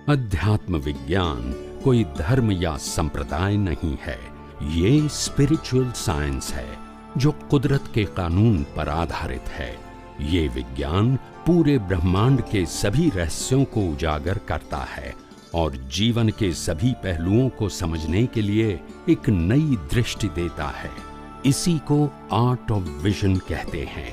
अध्यात्म विज्ञान कोई धर्म या संप्रदाय नहीं है, ये स्पिरिचुअल साइंस है जो कुदरत के कानून पर आधारित है। ये विज्ञान पूरे ब्रह्मांड के सभी रहस्यों को उजागर करता है और जीवन के सभी पहलुओं को समझने के लिए एक नई दृष्टि देता है। इसी को आर्ट ऑफ विजन कहते हैं,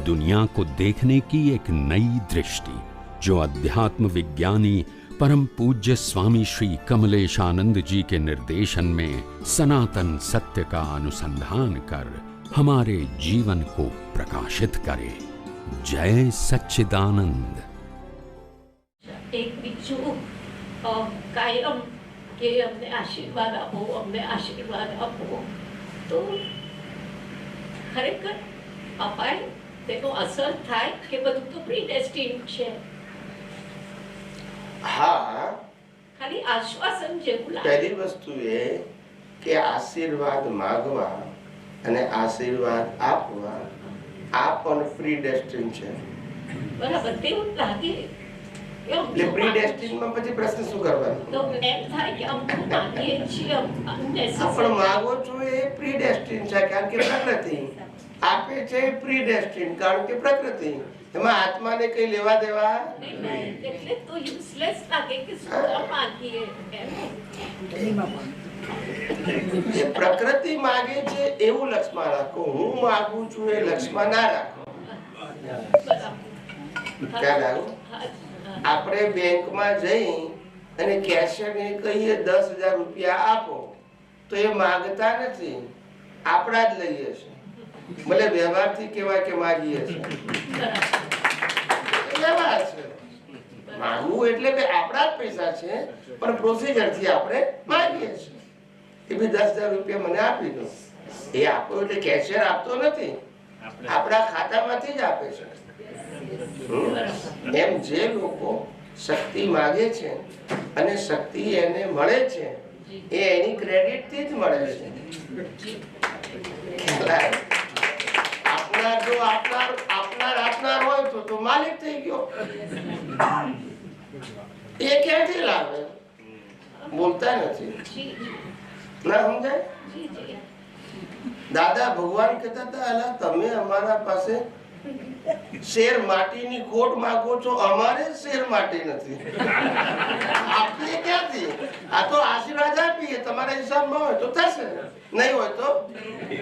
दुनिया को देखने की एक नई दृष्टि, जो अध्यात्म विज्ञानी परम पूज्य स्वामी श्री कमलेशानंद जी के निर्देशन में सनातन सत्य का अनुसंधान कर हमारे जीवन को प्रकाशित करे। जय सच्चिदानंद। एक बिच्छू कायम के अમને આશીર્વાદ આપો, અમને આશીર્વાદ આપો, તો ખરેખર અપાય તેનો અસર થાય કે બધું તો પ્રીડેસ્ટિન્ડ છે? હા, ખાલી આશ્વાસન જેવું લાગે। પહેલી વસ્તુ એ કે આશીર્વાદ માંગવા અને આશીર્વાદ આપવા આ પણ પ્રીડેસ્ટિન્ડ છે, બરાબર? તેવું લાગે એટલે પ્રીડેસ્ટિન્ડમાં પછી પ્રશ્ન શું કરવાનો? તો એમ થાય કે અમને માગીએ છીએ પણ માગો છો એ પ્રીડેસ્ટિન્ડ છે, કારણ કે પ્રકૃતિ આપે છે, પ્રીડેસ્ટિન્ડ કારણ કે પ્રકૃતિ, એમાં આત્માને કઈ લેવા દેવા એટલે તો યુઝલેસ લાગે કે શું માગીએ એમ। પ્રકૃતિ માગે છે એવું લક્ષમાં રાખો, હું માગું છું એ લક્ષમાં ના રાખો। ખ્યાલ આવ્યો? આપણે બેંકમાં જઈ અને કેશિયરને કહીએ 10,000 રૂપિયા આપો તો એ માંગતા નથી, આપણા જ લઈએ છે, ભલે વ્યવહારથી કહેવાય કે માગીએ છે, વ્યવહાર છે। માંગવું એટલે કે આપણા જ પૈસા છે પણ પ્રોસિજરથી આપણે માગીએ છીએ કે ભાઈ 10,000 રૂપિયા મને આપી દો। એ આપો એટલે કેશિયર આપતો નથી, આપણા ખાતામાંથી જ આપે છે। એમ જે લોકો શક્તિ માંગે છે અને શક્તિ એને મળે છે એ એની ક્રેડિટ થી જ મળે છે। આપનાર જો આપનાર હોય તો માલિક થઈ ગયો, એ ક્યાંથી લાવે? બોલતા નથી, ના સમજાય? દાદા ભગવાન કહેતા હતા, અલા તમે અમારા પાસે શેર માટીની ખોટ માંગો છો, અમારે શેર માટી નથી, આપીએ ક્યાંથી? આ તો આશીર્વાદ આપીએ, તમારા હિસાબમાં હોય તો થશે, નહીં હોય તો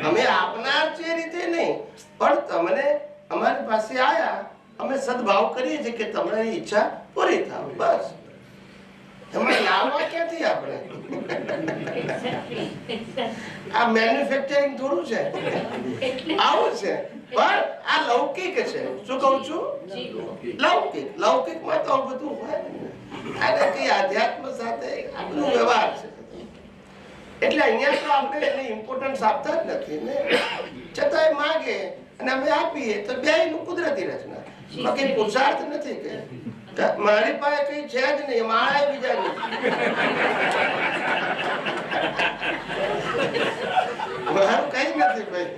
અમે આપનાર છે એ રીતે નહીં, પણ તમને અમારી પાસે આયા, અમે સદભાવ કરીએ છીએ કે તમારી ઈચ્છા પૂરી થાય, બસ। એમાં લાવવા ક્યાંથી આપણે? આ મેન્યુફેક્ચરિંગ થોડું છે, આવું છે, પણ આ લૌકિક છે। શું કહું છું? લૌકિકમાં તો બધું હોય અને કઈ આધ્યાત્મ સાથે આ બધું વ્યવહાર છે, એટલે અહીંયા તો આપણે એને ઇમ્પોર્ટન્સ આપતા જ નથી ને, છતાંય માગે અને અમે આપીએ તો બેયનું કુદરતી રચના, બાકી પુરુષાર્થ નથી કે મારી પાસે કઈ છે જ નહીં, મારા બીજા નહીં, મારું કઈ નથી ભાઈ,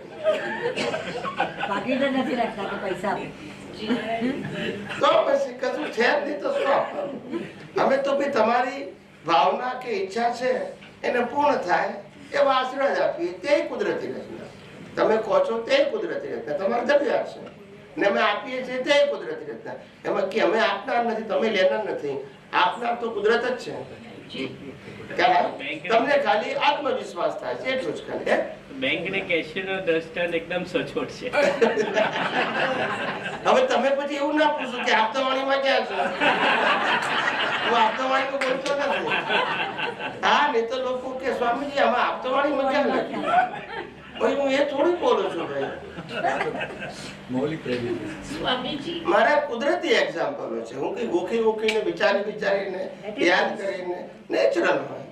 તો પછી કશું છે જ નહીં તો શું આપવાનું? અમે તો ભાઈ તમારી ભાવના કે ઈચ્છા છે એને પૂર્ણ થાય એવા આશીર્વાદ આપીએ, તે કુદરતી રચના। તમે કહો છો તે કુદરતી રચના, તમારી જરૂરિયાત છે ને અમે આપીએ છીએ તે કુદરતી રચના। એમાં કે અમે આપનાર નથી, તમે લેનાર નથી, આપનાર તો કુદરત જ છે। તમને ખાલી આત્મવિશ્વાસ થાય છે એટલું જ ખાલી। બેંક ને કેશિયર નો દ્રષ્ટાંત એકદમ સચોટ છે। હવે તમે પછી એવું ના પૂછો કે હપ્તાવાળીમાં ક્યાં છો? હું હપ્તાવાળીમાં બોલતો નથી, હા, નહીં તો લોકો કે સ્વામીજી આમાં હપ્તાવાળીમાં ક્યાં લખ્યું? ભાઈ હું એ થોડું બોલું છું ભાઈ, મારા કુદરતી એક્ઝામ્પલો છે, હું કઈ ગોખીને વિચારીને યાદ કરીને નેચરલ હોય।